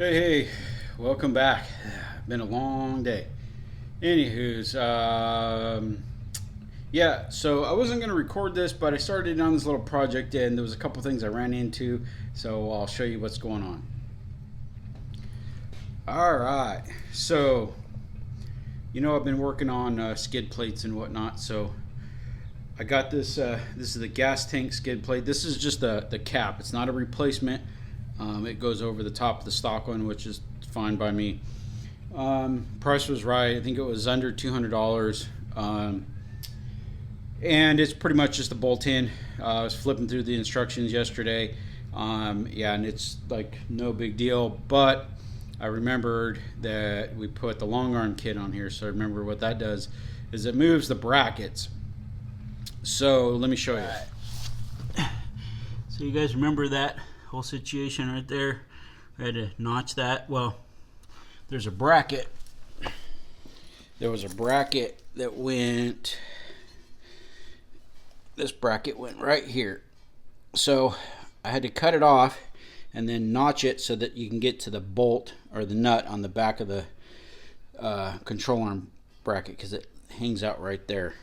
Hey, welcome back. Been a long day. Anywho's, yeah, so I wasn't going to record this, but I started on this little project and there was a couple things I ran into, so I'll show you what's going on. All right, so, I've been working on skid plates and whatnot, so I got this, this is the gas tank skid plate. This is just the cap. It's not a replacement. It goes over the top of the stock one, which is fine by me. Price was right. I think it was under $200. And it's pretty much just a bolt-in. I was flipping through the instructions yesterday. Yeah, and it's like no big deal. But I remembered that we put the long arm kit on here. So I remember what that does is it moves the brackets. So let me show you. So you guys remember that whole situation right there? I had to notch that. Well, there's a bracket. There was a bracket that went, this bracket went right here. So I had to cut it off and then notch it so that you can get to the bolt or the nut on the back of the control arm bracket, because it hangs out right there.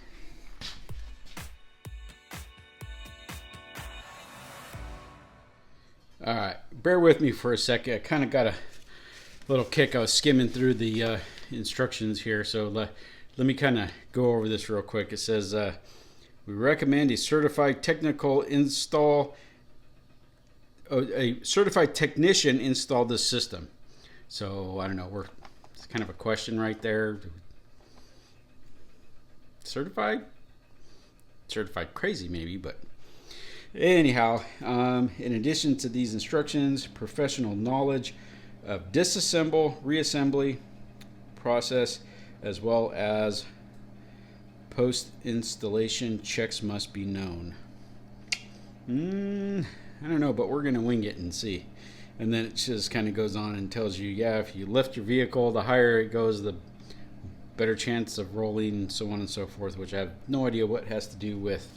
All right, bear with me for a second. I kind of got a little kick. I was skimming through the instructions here, so let me kind of go over this real quick. It says we recommend a certified technical install, a certified technician install this system. So I don't know. It's kind of a question right there. Certified crazy maybe, but. Anyhow, in addition to these instructions, professional knowledge of disassemble, reassembly process, as well as post-installation checks must be known. I don't know, but we're going to wing it and see. And then it just kind of goes on and tells you, yeah, if you lift your vehicle, the higher it goes, the better chance of rolling, and so on and so forth, which I have no idea what has to do with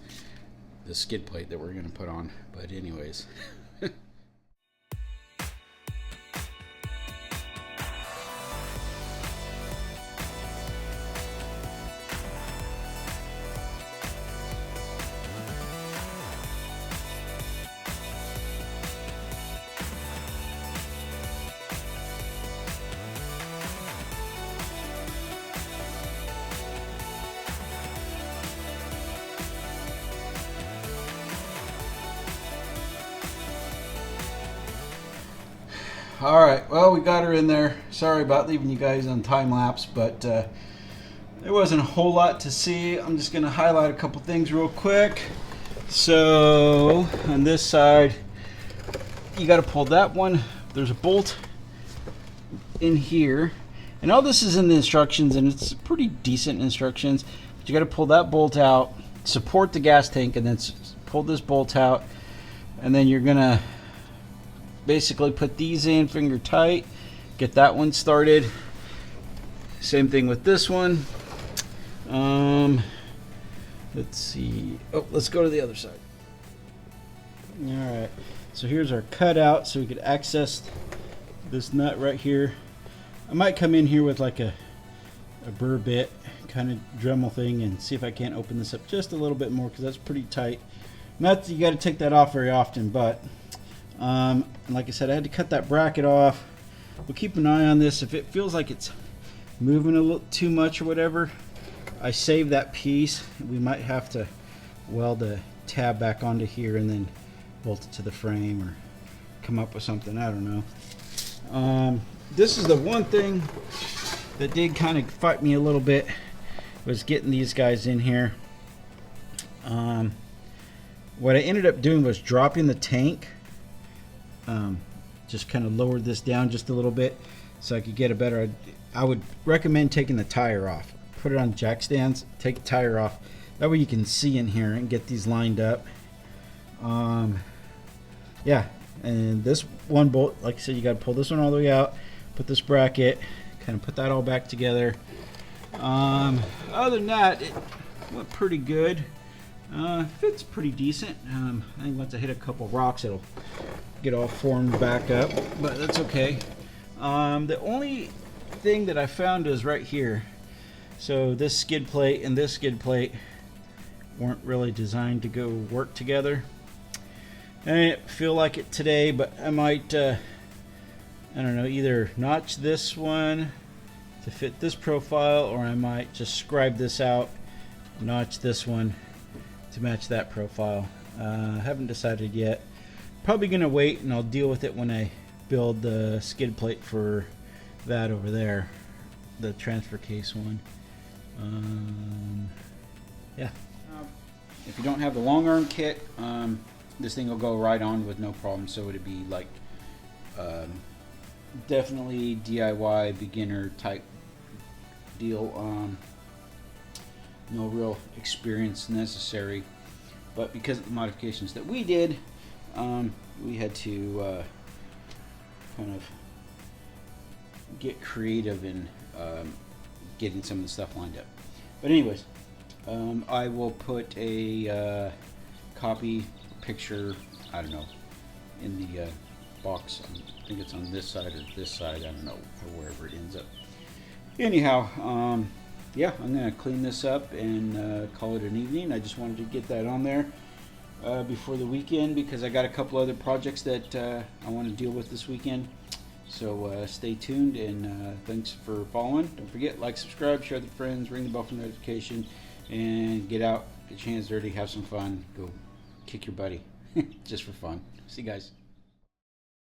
the skid plate that we're going to put on, but anyways. All right, well, we got her in there. Sorry about leaving you guys on time lapse, but there wasn't a whole lot to see. I'm just going to highlight a couple things real quick. So on this side, you got to pull that one. There's a bolt in here, and all this is in the instructions, and it's pretty decent instructions. But you got to pull that bolt out, support the gas tank, and then pull this bolt out, and then you're going to basically put these in finger tight, get that one started. Same thing with this one. Let's see. Oh, let's go to the other side. All right, so here's our cutout so we could access this nut right here. I might come in here with like a burr bit kind of Dremel thing and see if I can't open this up just a little bit more, because that's pretty tight. Not that you got to take that off very often, but like I said, I had to cut that bracket off. We'll keep an eye on this. If it feels like it's moving a little too much or whatever, I save that piece. We might have to weld a tab back onto here and then bolt it to the frame or come up with something. I don't know. This is the one thing that did kind of fight me a little bit, was getting these guys in here. What I ended up doing was dropping the tank. Just kind of lowered this down just a little bit so I could get a better. I would recommend taking the tire off. Put it on jack stands, take the tire off. That way you can see in here and get these lined up. Yeah, and this one bolt, like I said, you got to pull this one all the way out, put this bracket, kind of put that all back together. Other than that, it went pretty good. Fits pretty decent. I think once I hit a couple rocks, it'll get all formed back up, but that's okay. The only thing that I found is right here. So this skid plate and this skid plate weren't really designed to go work together. I didn't feel like it today, but I might, I don't know, either notch this one to fit this profile, or I might just scribe this out, notch this one to match that profile. I haven't decided yet. Probably gonna wait, and I'll deal with it when I build the skid plate for that over there, the transfer case one. Yeah. If you don't have the long arm kit, this thing will go right on with no problem. So it'd be like definitely DIY beginner type deal. No real experience necessary, but because of the modifications that we did, we had to kind of get creative in getting some of the stuff lined up. But anyways, I will put a copy picture, I don't know, in the box. I think it's on this side or this side, I don't know, or wherever it ends up. Anyhow, yeah, I'm going to clean this up and call it an evening. I just wanted to get that on there before the weekend, because I got a couple other projects that I want to deal with this weekend. So stay tuned, and thanks for following. Don't forget, like, subscribe, share with friends, ring the bell for notification, and get out, get your hands dirty, have some fun, go kick your buddy just for fun. See you guys.